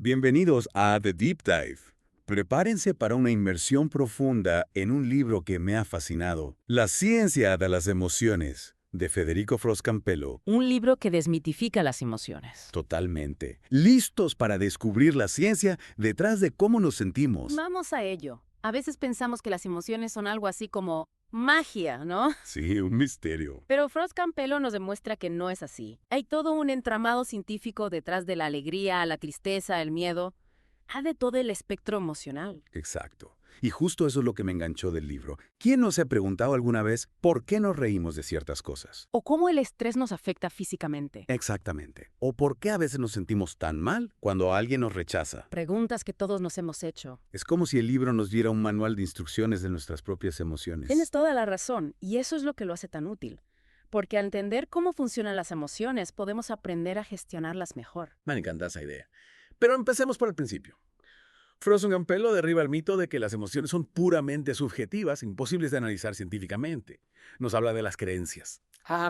Bienvenidos a The Deep Dive. Prepárense para una inmersión profunda en un libro que me ha fascinado, La ciencia de las emociones, de Federico Frost Campello. Un libro que desmitifica las emociones. Totalmente. Listos para descubrir la ciencia detrás de cómo nos sentimos. Vamos a ello. A veces pensamos que las emociones son algo así como magia, ¿no? Sí, un misterio. Pero Frost Campello nos demuestra que no es así. Hay todo un entramado científico detrás de la alegría, la tristeza, el miedo. Hay de todo el espectro emocional. Exacto. Y justo eso es lo que me enganchó del libro. ¿Quién no se ha preguntado alguna vez por qué nos reímos de ciertas cosas? O cómo el estrés nos afecta físicamente. Exactamente. ¿O por qué a veces nos sentimos tan mal cuando alguien nos rechaza? Preguntas que todos nos hemos hecho. Es como si el libro nos diera un manual de instrucciones de nuestras propias emociones. Tienes toda la razón, y eso es lo que lo hace tan útil. Porque al entender cómo funcionan las emociones, podemos aprender a gestionarlas mejor. Me encanta esa idea. Pero empecemos por el principio. Frost Campello derriba el mito de que las emociones son puramente subjetivas, imposibles de analizar científicamente. Nos habla de las creencias,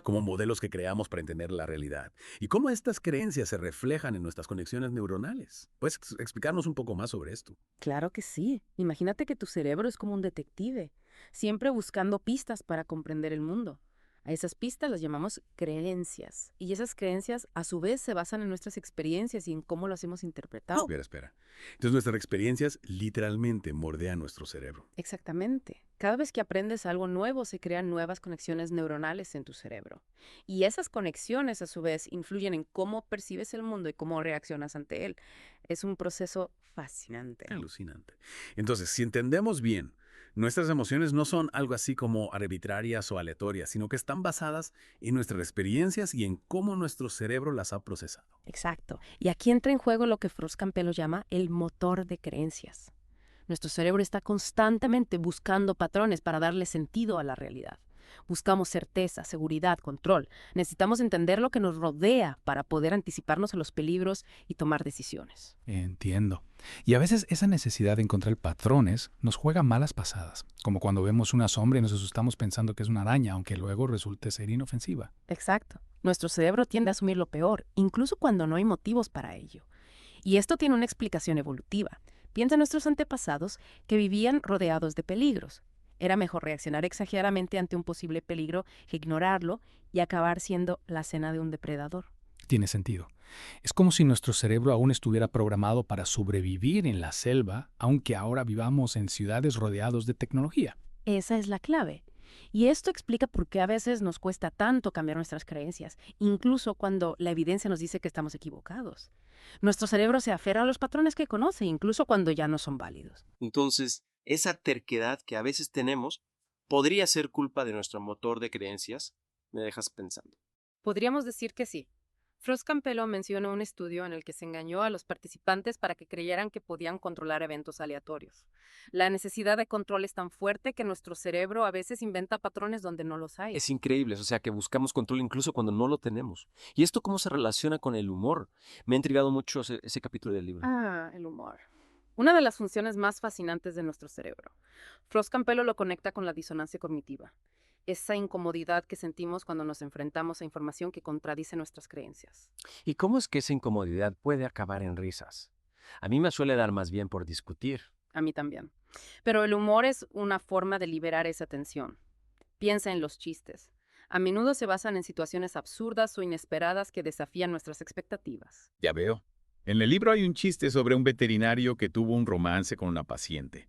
como modelos que creamos para entender la realidad, y cómo estas creencias se reflejan en nuestras conexiones neuronales. ¿Puedes explicarnos un poco más sobre esto? Claro que sí. Imagínate que tu cerebro es como un detective, siempre buscando pistas para comprender el mundo. A esas pistas las llamamos creencias. Y esas creencias, a su vez, se basan en nuestras experiencias y en cómo las hemos interpretado. Espera. Entonces nuestras experiencias literalmente moldean nuestro cerebro. Exactamente. Cada vez que aprendes algo nuevo, se crean nuevas conexiones neuronales en tu cerebro. Y esas conexiones, a su vez, influyen en cómo percibes el mundo y cómo reaccionas ante él. Es un proceso fascinante. Alucinante. Entonces, si entendemos bien, nuestras emociones no son algo así como arbitrarias o aleatorias, sino que están basadas en nuestras experiencias y en cómo nuestro cerebro las ha procesado. Exacto. Y aquí entra en juego lo que Frost Campello llama el motor de creencias. Nuestro cerebro está constantemente buscando patrones para darle sentido a la realidad. Buscamos certeza, seguridad, control. Necesitamos entender lo que nos rodea para poder anticiparnos a los peligros y tomar decisiones. Entiendo. Y a veces esa necesidad de encontrar patrones nos juega malas pasadas, como cuando vemos una sombra y nos asustamos pensando que es una araña, aunque luego resulte ser inofensiva. Exacto. Nuestro cerebro tiende a asumir lo peor, incluso cuando no hay motivos para ello. Y esto tiene una explicación evolutiva. Piensa en nuestros antepasados que vivían rodeados de peligros. Era mejor reaccionar exageradamente ante un posible peligro que ignorarlo y acabar siendo la cena de un depredador. Tiene sentido. Es como si nuestro cerebro aún estuviera programado para sobrevivir en la selva, aunque ahora vivamos en ciudades rodeados de tecnología. Esa es la clave. Y esto explica por qué a veces nos cuesta tanto cambiar nuestras creencias, incluso cuando la evidencia nos dice que estamos equivocados. Nuestro cerebro se aferra a los patrones que conoce, incluso cuando ya no son válidos. Entonces, esa terquedad que a veces tenemos podría ser culpa de nuestro motor de creencias. Me dejas pensando. Podríamos decir que sí. Frost Campello menciona un estudio en el que se engañó a los participantes para que creyeran que podían controlar eventos aleatorios. La necesidad de control es tan fuerte que nuestro cerebro a veces inventa patrones donde no los hay. Es increíble, o sea, que buscamos control incluso cuando no lo tenemos. ¿Y esto cómo se relaciona con el humor? Me ha intrigado mucho ese capítulo del libro. El humor. Una de las funciones más fascinantes de nuestro cerebro. Frost Campello lo conecta con la disonancia cognitiva. Esa incomodidad que sentimos cuando nos enfrentamos a información que contradice nuestras creencias. ¿Y cómo es que esa incomodidad puede acabar en risas? A mí me suele dar más bien por discutir. A mí también. Pero el humor es una forma de liberar esa tensión. Piensa en los chistes. A menudo se basan en situaciones absurdas o inesperadas que desafían nuestras expectativas. Ya veo. En el libro hay un chiste sobre un veterinario que tuvo un romance con una paciente.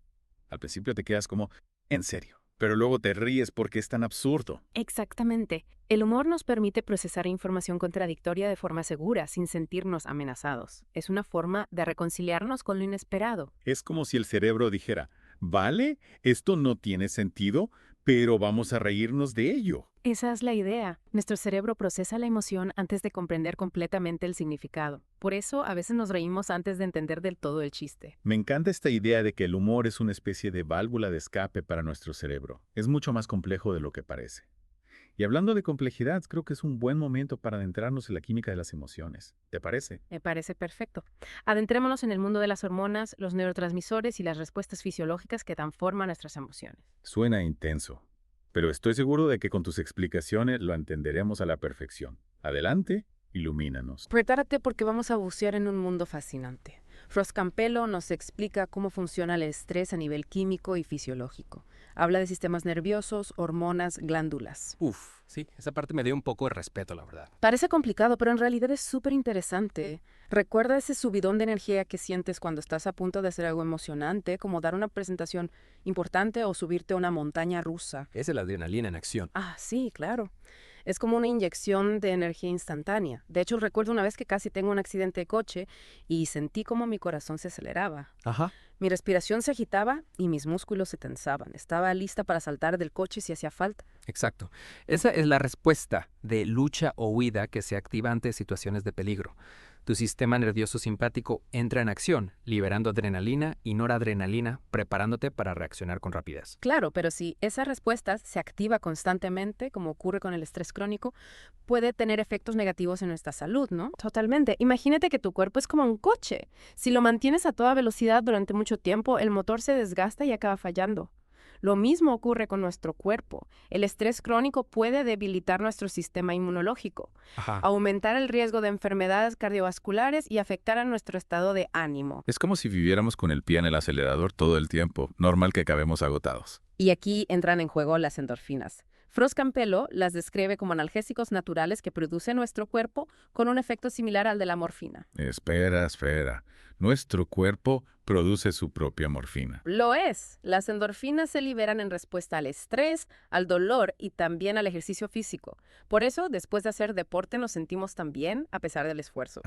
Al principio te quedas como, ¿en serio? Pero luego te ríes porque es tan absurdo. Exactamente. El humor nos permite procesar información contradictoria de forma segura, sin sentirnos amenazados. Es una forma de reconciliarnos con lo inesperado. Es como si el cerebro dijera, vale, esto no tiene sentido, pero vamos a reírnos de ello. Esa es la idea. Nuestro cerebro procesa la emoción antes de comprender completamente el significado. Por eso, a veces nos reímos antes de entender del todo el chiste. Me encanta esta idea de que el humor es una especie de válvula de escape para nuestro cerebro. Es mucho más complejo de lo que parece. Y hablando de complejidad, creo que es un buen momento para adentrarnos en la química de las emociones. ¿Te parece? Me parece perfecto. Adentrémonos en el mundo de las hormonas, los neurotransmisores y las respuestas fisiológicas que dan forma a nuestras emociones. Suena intenso, pero estoy seguro de que con tus explicaciones lo entenderemos a la perfección. Adelante, ilumínanos. Prepárate porque vamos a bucear en un mundo fascinante. Frost Campello nos explica cómo funciona el estrés a nivel químico y fisiológico. Habla de sistemas nerviosos, hormonas, glándulas. Uf, sí, esa parte me dio un poco de respeto, la verdad. Parece complicado, pero en realidad es súper interesante. Recuerda ese subidón de energía que sientes cuando estás a punto de hacer algo emocionante, como dar una presentación importante o subirte a una montaña rusa. Esa es la adrenalina en acción. Ah, sí, claro. Es como una inyección de energía instantánea. De hecho, recuerdo una vez que casi tengo un accidente de coche y sentí como mi corazón se aceleraba. Ajá. Mi respiración se agitaba y mis músculos se tensaban. Estaba lista para saltar del coche si hacía falta. Exacto. Esa es la respuesta de lucha o huida que se activa ante situaciones de peligro. Tu sistema nervioso simpático entra en acción, liberando adrenalina y noradrenalina, preparándote para reaccionar con rapidez. Claro, pero si esa respuesta se activa constantemente, como ocurre con el estrés crónico, puede tener efectos negativos en nuestra salud, ¿no? Totalmente. Imagínate que tu cuerpo es como un coche. Si lo mantienes a toda velocidad durante mucho tiempo, el motor se desgasta y acaba fallando. Lo mismo ocurre con nuestro cuerpo. El estrés crónico puede debilitar nuestro sistema inmunológico, Ajá. aumentar el riesgo de enfermedades cardiovasculares y afectar a nuestro estado de ánimo. Es como si viviéramos con el pie en el acelerador todo el tiempo. Normal que acabemos agotados. Y aquí entran en juego las endorfinas. Frost Campello las describe como analgésicos naturales que produce nuestro cuerpo con un efecto similar al de la morfina. Espera. Nuestro cuerpo produce su propia morfina. Lo es. Las endorfinas se liberan en respuesta al estrés, al dolor y también al ejercicio físico. Por eso, después de hacer deporte, nos sentimos tan bien a pesar del esfuerzo.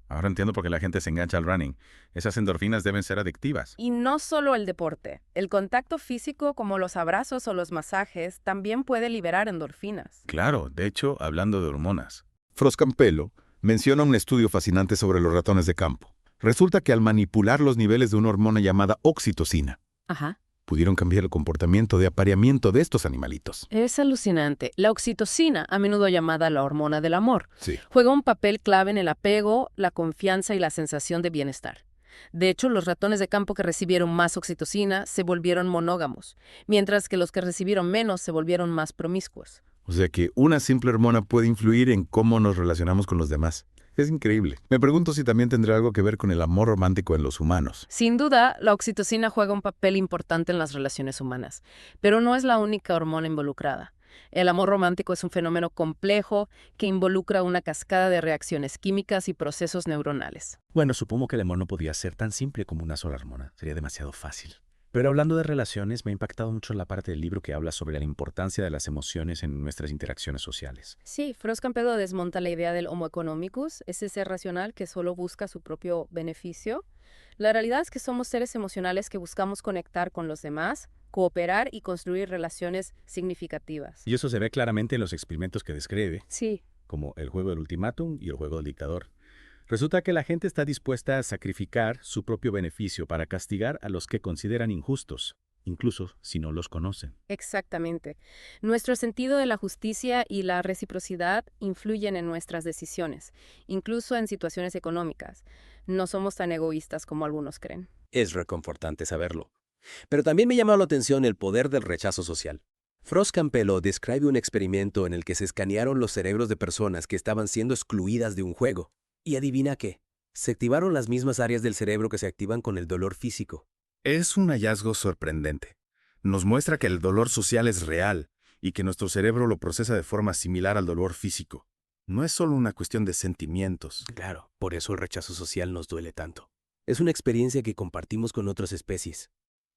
Ahora entiendo por qué la gente se engancha al running. Esas endorfinas deben ser adictivas. Y no solo el deporte. El contacto físico, como los abrazos o los masajes, también puede liberar endorfinas. Claro, de hecho, hablando de hormonas. Frost Campello menciona un estudio fascinante sobre los ratones de campo. Resulta que al manipular los niveles de una hormona llamada oxitocina, Ajá. pudieron cambiar el comportamiento de apareamiento de estos animalitos. Es alucinante. La oxitocina, a menudo llamada la hormona del amor, Sí. juega un papel clave en el apego, la confianza y la sensación de bienestar. De hecho, los ratones de campo que recibieron más oxitocina se volvieron monógamos, mientras que los que recibieron menos se volvieron más promiscuos. O sea que una simple hormona puede influir en cómo nos relacionamos con los demás. Es increíble. Me pregunto si también tendrá algo que ver con el amor romántico en los humanos. Sin duda, la oxitocina juega un papel importante en las relaciones humanas, pero no es la única hormona involucrada. El amor romántico es un fenómeno complejo que involucra una cascada de reacciones químicas y procesos neuronales. Bueno, supongo que el amor no podía ser tan simple como una sola hormona. Sería demasiado fácil. Pero hablando de relaciones, me ha impactado mucho la parte del libro que habla sobre la importancia de las emociones en nuestras interacciones sociales. Sí, Frost Campello desmonta la idea del homo economicus, ese ser racional que solo busca su propio beneficio. La realidad es que somos seres emocionales que buscamos conectar con los demás, cooperar y construir relaciones significativas. Y eso se ve claramente en los experimentos que describe, Sí, como el juego del ultimátum y el juego del dictador. Resulta que la gente está dispuesta a sacrificar su propio beneficio para castigar a los que consideran injustos, incluso si no los conocen. exactamente. Nuestro sentido de la justicia y la reciprocidad influyen en nuestras decisiones, incluso en situaciones económicas. No somos tan egoístas como algunos creen. Es reconfortante saberlo. Pero también me llamó la atención el poder del rechazo social. Frost Campello describe un experimento en el que se escanearon los cerebros de personas que estaban siendo excluidas de un juego. Y adivina qué, se activaron las mismas áreas del cerebro que se activan con el dolor físico. Es un hallazgo sorprendente. Nos muestra que el dolor social es real y que nuestro cerebro lo procesa de forma similar al dolor físico. No es solo una cuestión de sentimientos. Claro, por eso el rechazo social nos duele tanto. Es una experiencia que compartimos con otras especies.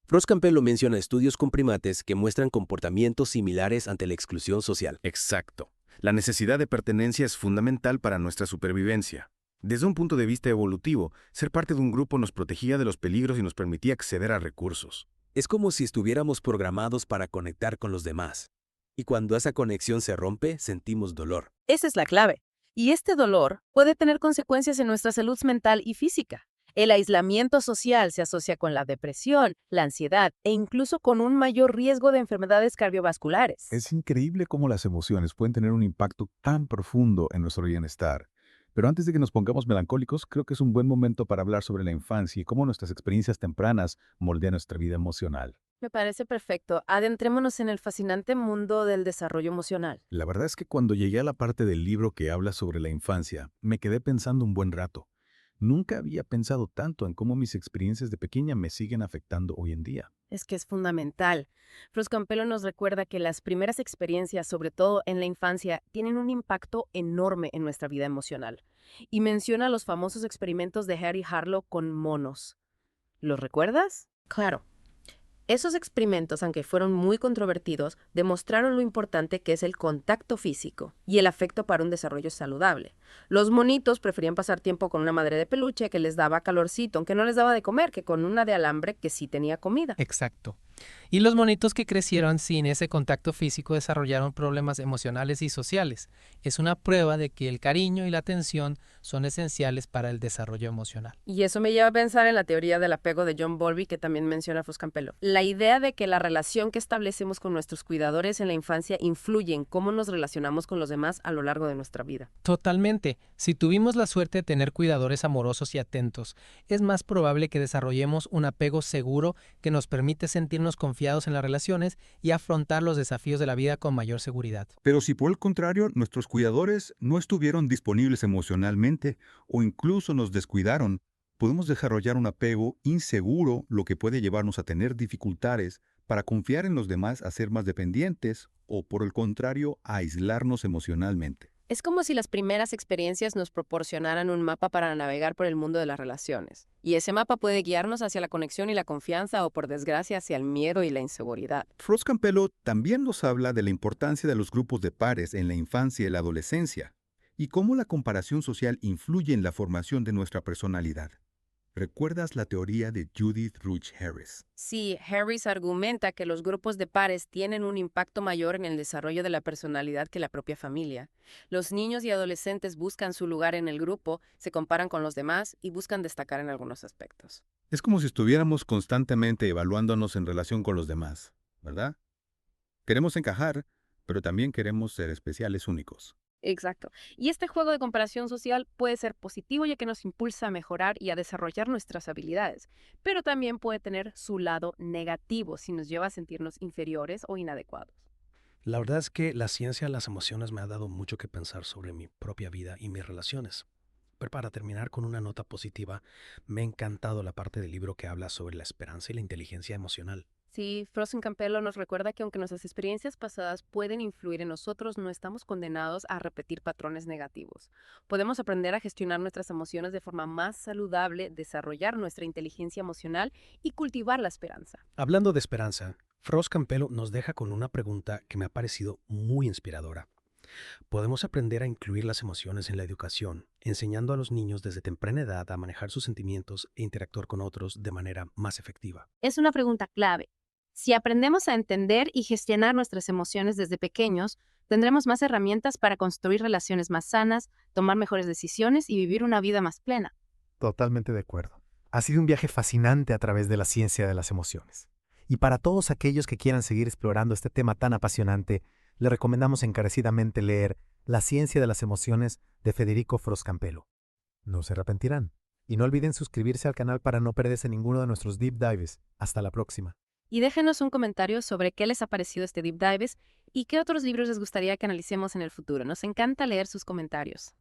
Frost Campello menciona estudios con primates que muestran comportamientos similares ante la exclusión social. Exacto. La necesidad de pertenencia es fundamental para nuestra supervivencia. Desde un punto de vista evolutivo, ser parte de un grupo nos protegía de los peligros y nos permitía acceder a recursos. Es como si estuviéramos programados para conectar con los demás. Y cuando esa conexión se rompe, sentimos dolor. Esa es la clave. Y este dolor puede tener consecuencias en nuestra salud mental y física. El aislamiento social se asocia con la depresión, la ansiedad e incluso con un mayor riesgo de enfermedades cardiovasculares. Es increíble cómo las emociones pueden tener un impacto tan profundo en nuestro bienestar. Pero antes de que nos pongamos melancólicos, creo que es un buen momento para hablar sobre la infancia y cómo nuestras experiencias tempranas moldean nuestra vida emocional. Me parece perfecto. Adentrémonos en el fascinante mundo del desarrollo emocional. La verdad es que cuando llegué a la parte del libro que habla sobre la infancia, me quedé pensando un buen rato. Nunca había pensado tanto en cómo mis experiencias de pequeña me siguen afectando hoy en día. Es que es fundamental. Frost Campello nos recuerda que las primeras experiencias, sobre todo en la infancia, tienen un impacto enorme en nuestra vida emocional. Y menciona los famosos experimentos de Harry Harlow con monos. ¿Los recuerdas? Claro. Esos experimentos, aunque fueron muy controvertidos, demostraron lo importante que es el contacto físico y el afecto para un desarrollo saludable. Los monitos preferían pasar tiempo con una madre de peluche que les daba calorcito, aunque no les daba de comer, que con una de alambre que sí tenía comida. Exacto. Y los monitos que crecieron sin ese contacto físico desarrollaron problemas emocionales y sociales. Es una prueba de que el cariño y la atención son esenciales para el desarrollo emocional. Y eso me lleva a pensar en la teoría del apego de John Bowlby, que también menciona Frost Campello. La idea de que la relación que establecemos con nuestros cuidadores en la infancia influye en cómo nos relacionamos con los demás a lo largo de nuestra vida. Totalmente. Si tuvimos la suerte de tener cuidadores amorosos y atentos, es más probable que desarrollemos un apego seguro que nos permite sentirnos confiados en las relaciones y afrontar los desafíos de la vida con mayor seguridad. Pero si por el contrario nuestros cuidadores no estuvieron disponibles emocionalmente o incluso nos descuidaron, podemos desarrollar un apego inseguro, lo que puede llevarnos a tener dificultades para confiar en los demás, a ser más dependientes o, por el contrario, a aislarnos emocionalmente. Es como si las primeras experiencias nos proporcionaran un mapa para navegar por el mundo de las relaciones. Y ese mapa puede guiarnos hacia la conexión y la confianza o, por desgracia, hacia el miedo y la inseguridad. Frost Campello también nos habla de la importancia de los grupos de pares en la infancia y la adolescencia y cómo la comparación social influye en la formación de nuestra personalidad. ¿Recuerdas la teoría de Judith Rutsch Harris? Sí, Harris argumenta que los grupos de pares tienen un impacto mayor en el desarrollo de la personalidad que la propia familia. Los niños y adolescentes buscan su lugar en el grupo, se comparan con los demás y buscan destacar en algunos aspectos. Es como si estuviéramos constantemente evaluándonos en relación con los demás, ¿verdad? Queremos encajar, pero también queremos ser especiales, únicos. Exacto. Y este juego de comparación social puede ser positivo ya que nos impulsa a mejorar y a desarrollar nuestras habilidades, pero también puede tener su lado negativo si nos lleva a sentirnos inferiores o inadecuados. La verdad es que la ciencia de las emociones me ha dado mucho que pensar sobre mi propia vida y mis relaciones. Pero para terminar con una nota positiva, me ha encantado la parte del libro que habla sobre la esperanza y la inteligencia emocional. Sí, Frost Campello nos recuerda que aunque nuestras experiencias pasadas pueden influir en nosotros, no estamos condenados a repetir patrones negativos. Podemos aprender a gestionar nuestras emociones de forma más saludable, desarrollar nuestra inteligencia emocional y cultivar la esperanza. Hablando de esperanza, Frost Campello nos deja con una pregunta que me ha parecido muy inspiradora. ¿Podemos aprender a incluir las emociones en la educación, enseñando a los niños desde temprana edad a manejar sus sentimientos e interactuar con otros de manera más efectiva? Es una pregunta clave. Si aprendemos a entender y gestionar nuestras emociones desde pequeños, tendremos más herramientas para construir relaciones más sanas, tomar mejores decisiones y vivir una vida más plena. Totalmente de acuerdo. Ha sido un viaje fascinante a través de la ciencia de las emociones. Y para todos aquellos que quieran seguir explorando este tema tan apasionante, le recomendamos encarecidamente leer La ciencia de las emociones de Federico Frost Campello. No se arrepentirán. Y no olviden suscribirse al canal para no perderse ninguno de nuestros Deep Dives. Hasta la próxima. Y déjenos un comentario sobre qué les ha parecido este Deep Dives y qué otros libros les gustaría que analicemos en el futuro. Nos encanta leer sus comentarios.